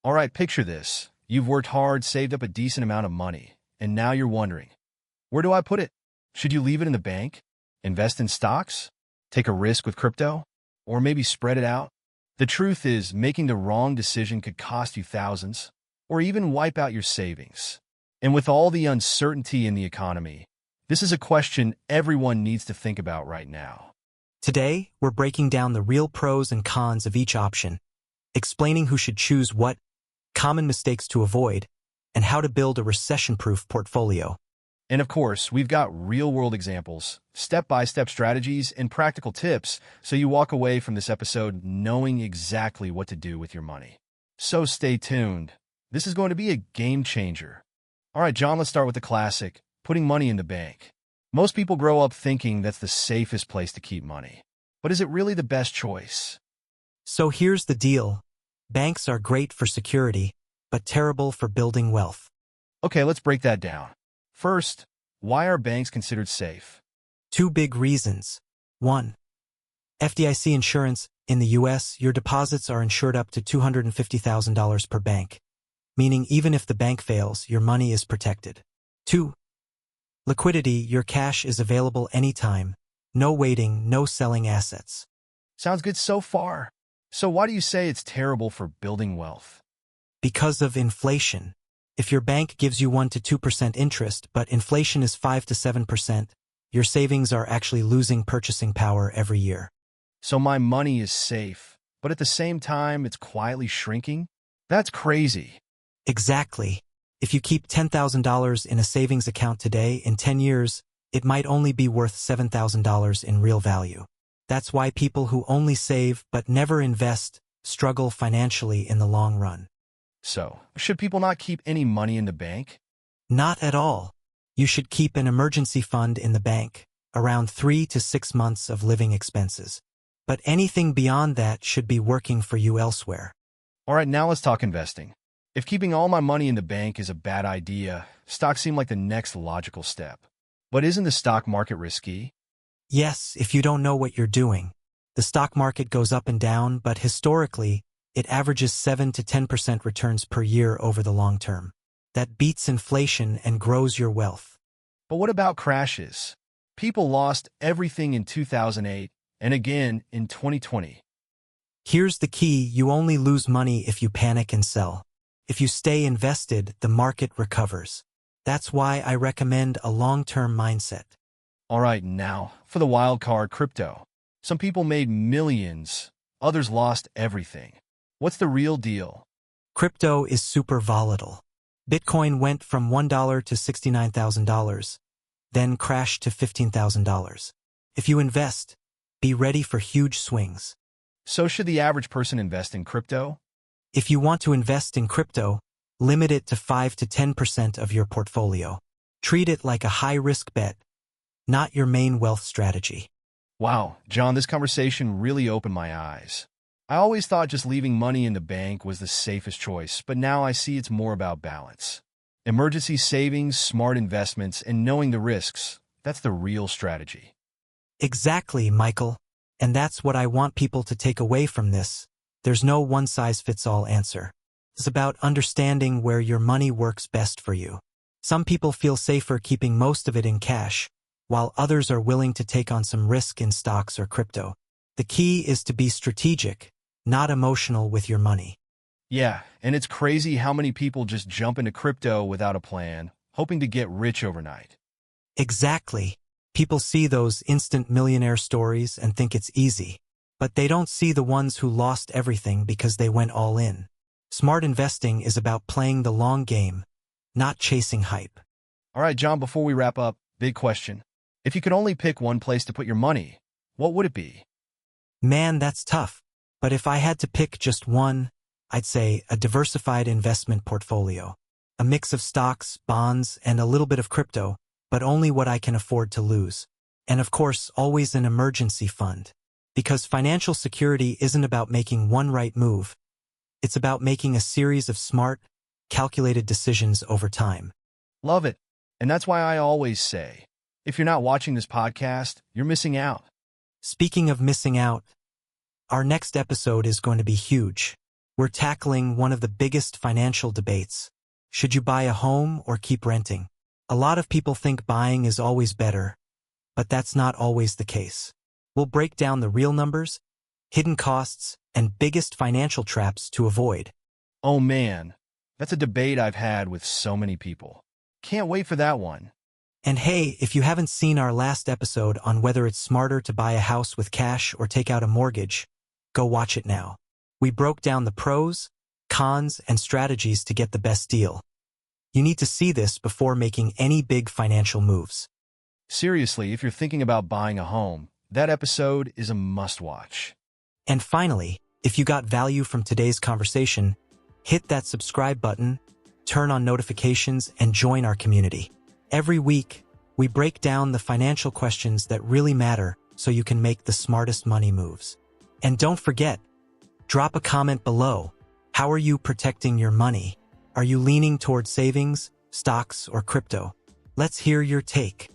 All right, picture this. You've worked hard, saved up a decent amount of money, and now you're wondering, where do I put it? Should you leave it in the bank? Invest in stocks? Take a risk with crypto? Or maybe spread it out? The truth is, making the wrong decision could cost you thousands, or even wipe out your savings. And with all the uncertainty in the economy, this is a question everyone needs to think about right now. Today, we're breaking down the real pros and cons of each option, explaining who should choose what, common mistakes to avoid, and how to build a recession-proof portfolio. And of course, we've got real-world examples, step-by-step strategies, and practical tips so you walk away from this episode knowing exactly what to do with your money. So stay tuned. This is going to be a game changer. All right, John, let's start with the classic, putting money in the bank. Most people grow up thinking that's the safest place to keep money. But is it really the best choice? So here's the deal. Banks are great for security, but terrible for building wealth. Okay, let's break that down. First, why are banks considered safe? Two big reasons. 1. FDIC insurance. In the U.S., your deposits are insured up to $250,000 per bank, meaning even if the bank fails, your money is protected. 2. Liquidity. Your cash is available anytime. No waiting, no selling assets. Sounds good so far. So why do you say it's terrible for building wealth? Because of inflation. If your bank gives you 1 to 2% interest, but inflation is 5 to 7%, your savings are actually losing purchasing power every year. So my money is safe, but at the same time, it's quietly shrinking? That's crazy. Exactly. If you keep $10,000 in a savings account today, in 10 years, it might only be worth $7,000 in real value. That's why people who only save but never invest struggle financially in the long run. So, should people not keep any money in the bank? Not at all. You should keep an emergency fund in the bank, around 3 to 6 months of living expenses. But anything beyond that should be working for you elsewhere. All right, now let's talk investing. If keeping all my money in the bank is a bad idea, stocks seem like the next logical step. But isn't the stock market risky? Yes, if you don't know what you're doing. The stock market goes up and down, but historically, it averages 7 to 10% returns per year over the long term. That beats inflation and grows your wealth. But what about crashes? People lost everything in 2008 and again in 2020. Here's the key: you only lose money if you panic and sell. If you stay invested, the market recovers. That's why I recommend a long-term mindset. All right, now, for the wild card, crypto. Some people made millions, others lost everything. What's the real deal? Crypto is super volatile. Bitcoin went from $1 to $69,000, then crashed to $15,000. If you invest, be ready for huge swings. So should the average person invest in crypto? If you want to invest in crypto, limit it to 5 to 10% of your portfolio. Treat it like a high-risk bet, not your main wealth strategy. Wow, John, this conversation really opened my eyes. I always thought just leaving money in the bank was the safest choice, but now I see it's more about balance. Emergency savings, smart investments, and knowing the risks, that's the real strategy. Exactly, Michael. And that's what I want people to take away from this. There's no one-size-fits-all answer. It's about understanding where your money works best for you. Some people feel safer keeping most of it in cash, while others are willing to take on some risk in stocks or crypto. The key is to be strategic, not emotional with your money. Yeah, and it's crazy how many people just jump into crypto without a plan, hoping to get rich overnight. Exactly. People see those instant millionaire stories and think it's easy, but they don't see the ones who lost everything because they went all in. Smart investing is about playing the long game, not chasing hype. All right, John, before we wrap up, big question. If you could only pick one place to put your money, what would it be? Man, that's tough. But if I had to pick just one, I'd say a diversified investment portfolio. A mix of stocks, bonds, and a little bit of crypto, but only what I can afford to lose. And of course, always an emergency fund. Because financial security isn't about making one right move. It's about making a series of smart, calculated decisions over time. Love it. And that's why I always say, if you're not watching this podcast, you're missing out. Speaking of missing out, our next episode is going to be huge. we're tackling one of the biggest financial debates. Should you buy a home or keep renting? A lot of people think buying is always better, but that's not always the case. We'll break down the real numbers, hidden costs, and biggest financial traps to avoid. Oh man, that's a debate I've had with so many people. Can't wait for that one. And hey, if you haven't seen our last episode on whether it's smarter to buy a house with cash or take out a mortgage, go watch it now. We broke down the pros, cons, and strategies to get the best deal. You need to see this before making any big financial moves. Seriously, if you're thinking about buying a home, that episode is a must-watch. And finally, if you got value from today's conversation, hit that subscribe button, turn on notifications, and join our community. Every week, we break down the financial questions that really matter so you can make the smartest money moves. And don't forget, drop a comment below. How are you protecting your money? Are you leaning toward savings, stocks, or crypto? Let's hear your take.